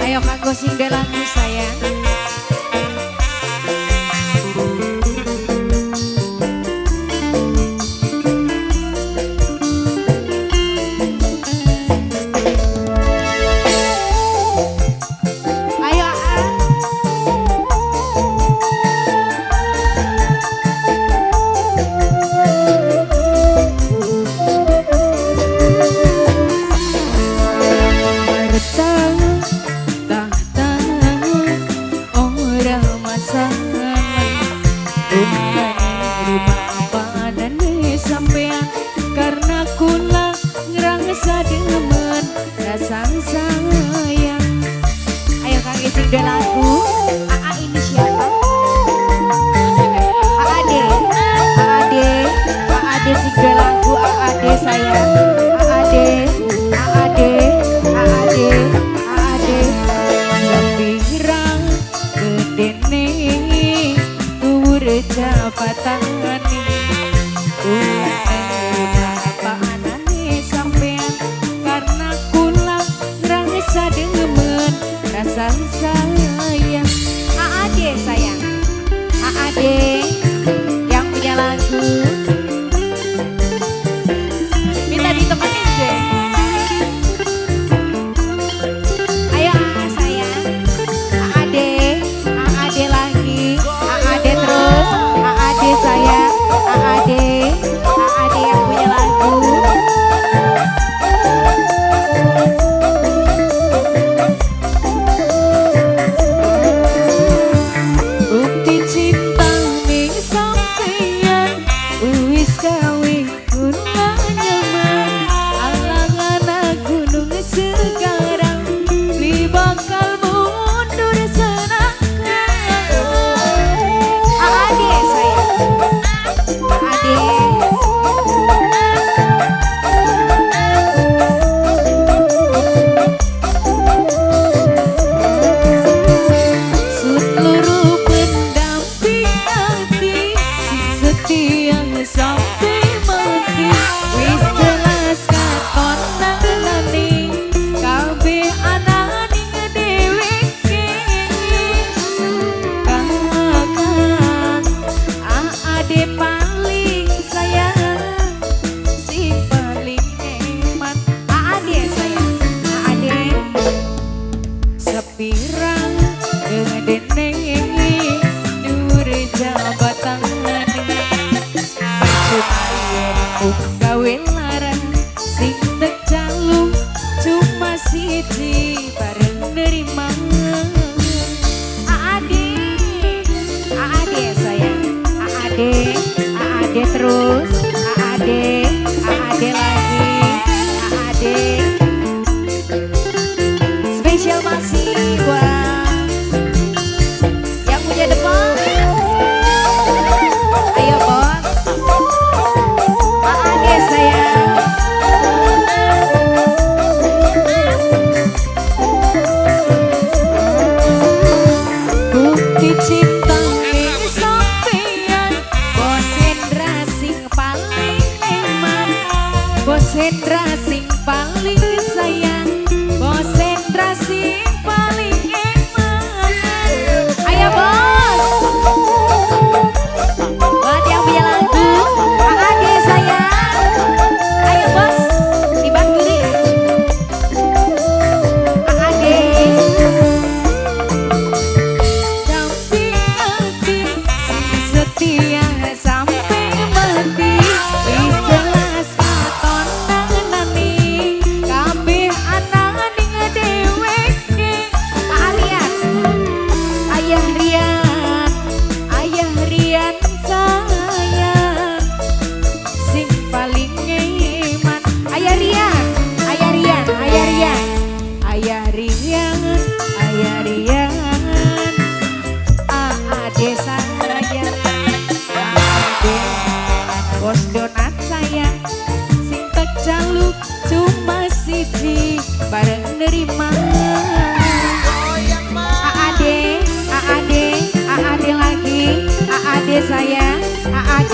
Ayo kanggo single lagu sayang. Karena kula ngerasa demen rasang sayang. Ayo kang isi dua lagu. AA ini siapa? AAD sing dua lagu. AAD sayang. AAD Sepirang gedene dhuwur jabatan sayang. AAD sayang. AAD yang punya lagu minta ditemenin deh. Ayo sayang. AAD lagi. AAD terus. AAD sayang. AAD yang punya lagu. Pirang gedene dhuwur jabatan percuma gawe larang sing terjaluk cuma siji bareng nerima. AAD sayang. AAD terus. AAD lagi. AAD spesial masih buat yang punya depan. Ayo bos. AAD sayang. Bukti cinta sampeyan Bos Hendra sing paling eman. Bos Hendra sing paling sayang. Bos Hendra sing paling eman. Ayo bos. Buat yang punya lagu AAD sayang. Ayo bos dibantu nih. AAD damping hati setia sampai mati. Wis jelas katon nani kabeh anak ning dheweke. Ayah Rian sayang sing paling eman. Ayah Rian AAD sayang. AAD bos donat sayang sing kejaluk cuma siji bareng nerima. AAD lagi. AAD sayang. AAD